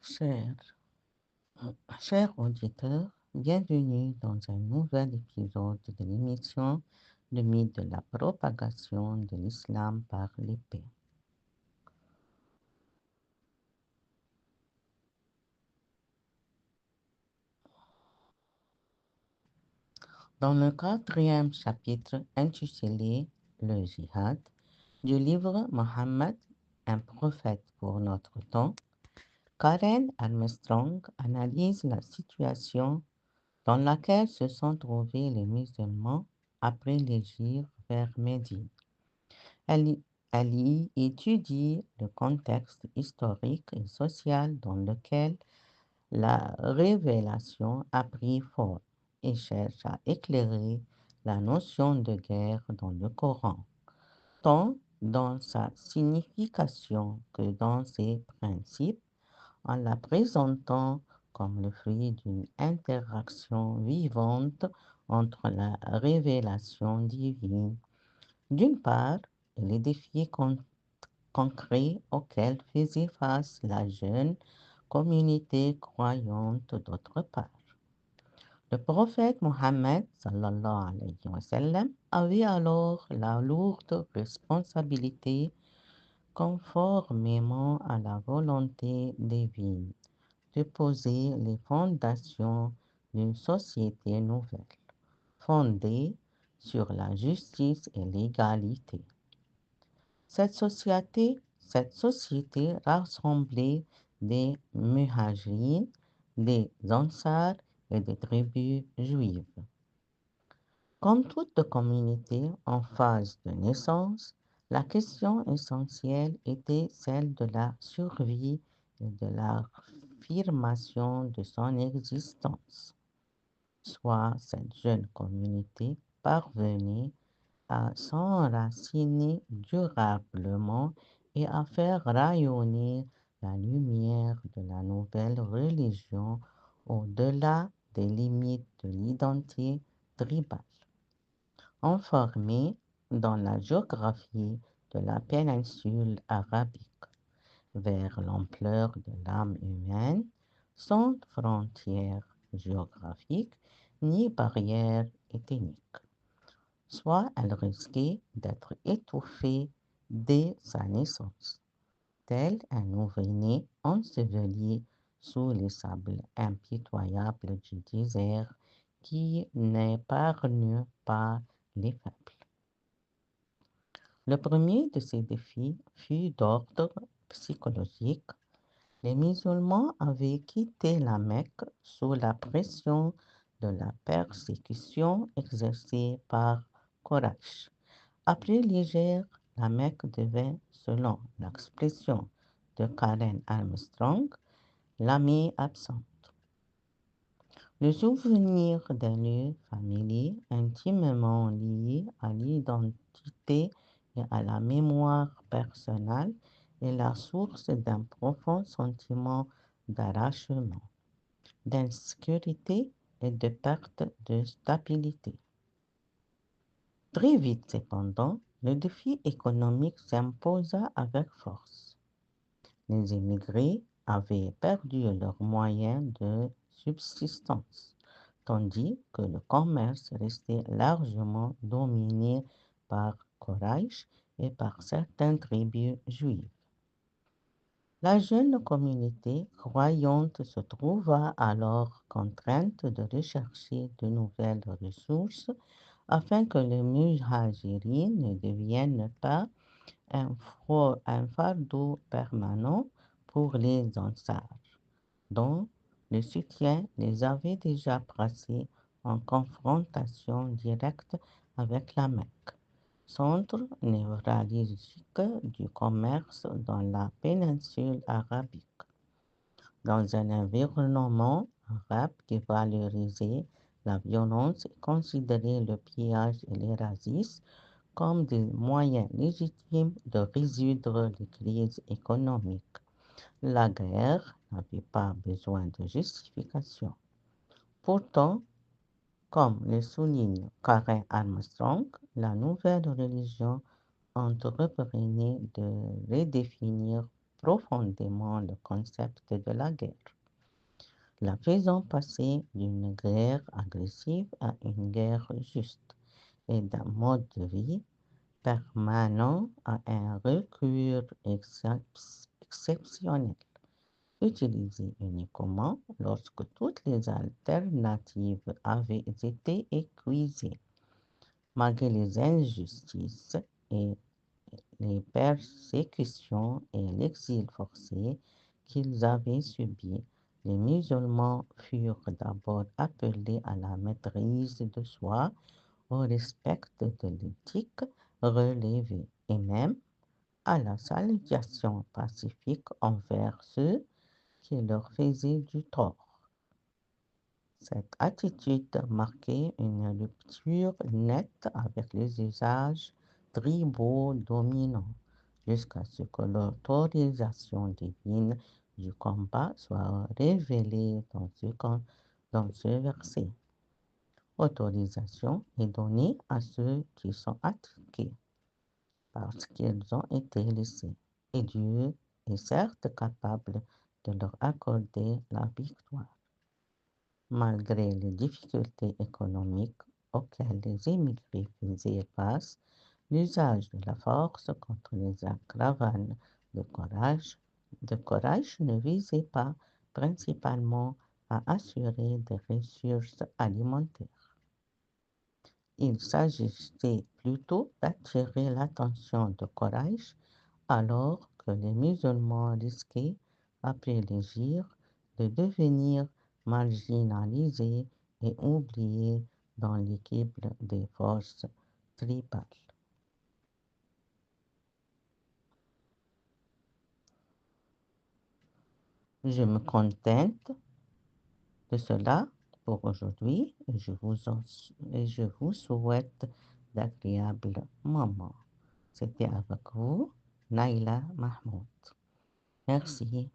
Chers, chers auditeurs, bienvenue dans un nouvel épisode de l'émission Le mythe de la propagation de l'islam par l'épée. Dans le quatrième chapitre intitulé Le Jihad du livre Mohammed, un prophète pour notre temps, Karen Armstrong analyse la situation dans laquelle se sont trouvés les musulmans après l'hégire vers Médine. Elle, y elle y étudie le contexte historique et social dans lequel la révélation a pris forme et cherche à éclairer la notion de guerre dans le Coran, tant dans sa signification que dans ses principes, en la présentant comme le fruit d'une interaction vivante entre la révélation divine, d'une part, et les défis concrets auxquels faisait face la jeune communauté croyante d'autre part. Le prophète Mohammed sallallahu alayhi wa sallam avait alors la lourde responsabilité, conformément à la volonté divine, de poser les fondations d'une société nouvelle, fondée sur la justice et l'égalité. Cette société rassemblait des muhajirines, des ansars et des tribus juives. Comme toute communauté en phase de naissance, la question essentielle était celle de la survie et de l'affirmation de son existence. Soit cette jeune communauté parvenait à s'enraciner durablement et à faire rayonner la lumière de la nouvelle religion au-delà des limites de l'identité tribale. Enfermée dans la géographie de la péninsule arabique, vers l'ampleur de l'âme humaine, sans frontières géographiques ni barrières ethniques. Soit elle risquait d'être étouffée dès sa naissance, tel un nouveau-né enseveli sous les sables impitoyables du désert qui n'épargne pas les faibles. Le premier de ces défis fut d'ordre psychologique. Les musulmans avaient quitté la Mecque sous la pression de la persécution exercée par Quraysh. Après l'Hégire, la Mecque devint, selon l'expression de Karen Armstrong, l'ami absente. Le souvenir d'un lieu familier intimement lié à l'identité et à la mémoire personnelle est la source d'un profond sentiment d'arrachement, d'insécurité et de perte de stabilité. Très vite, cependant, le défi économique s'imposa avec force. Les immigrés avaient perdu leurs moyens de subsistance, tandis que le commerce restait largement dominé par Quraysh et par certaines tribus juives. La jeune communauté croyante se trouva alors contrainte de rechercher de nouvelles ressources afin que les muhajirin ne deviennent pas un fardeau permanent pour les ansars, dont le soutien les avait déjà placés en confrontation directe avec la Mecque, centre névralgique du commerce dans la péninsule arabique. Dans un environnement arabe qui valorisait la violence et considérait le pillage et les racistes comme des moyens légitimes de résoudre les crises économiques. La guerre n'avait pas besoin de justification. Pourtant, comme le souligne Karen Armstrong, la nouvelle religion entreprenait de redéfinir profondément le concept de la guerre, la faisant passer d'une guerre agressive à une guerre juste et d'un mode de vie permanent à un recours exceptionnel, utilisé uniquement lorsque toutes les alternatives avaient été épuisées, malgré les injustices et les persécutions et l'exil forcé qu'ils avaient subis. Les musulmans furent d'abord appelés à la maîtrise de soi, au respect de l'éthique relevée et même à la salutation pacifique envers ceux qui leur faisaient du tort. Cette attitude marquait une rupture nette avec les usages tribaux dominants, jusqu'à ce que l'autorisation divine du combat soit révélée dans ce verset. Autorisation est donnée à ceux qui sont attaqués parce qu'ils ont été laissés, et Dieu est certes capable de leur accorder la victoire. Malgré les difficultés économiques auxquelles les immigrés faisaient face, l'usage de la force contre les caravanes de courage ne visait pas principalement à assurer des ressources alimentaires. Il s'agissait plutôt d'attirer l'attention de Quraysh alors que les musulmans risquaient, après l'Hégire, de devenir marginalisés et oubliés dans l'équilibre des forces tribales. Je me contente de cela pour aujourd'hui et je vous souhaite d'agréables moments. C'était avec vous, Naila Mahmoud. Merci.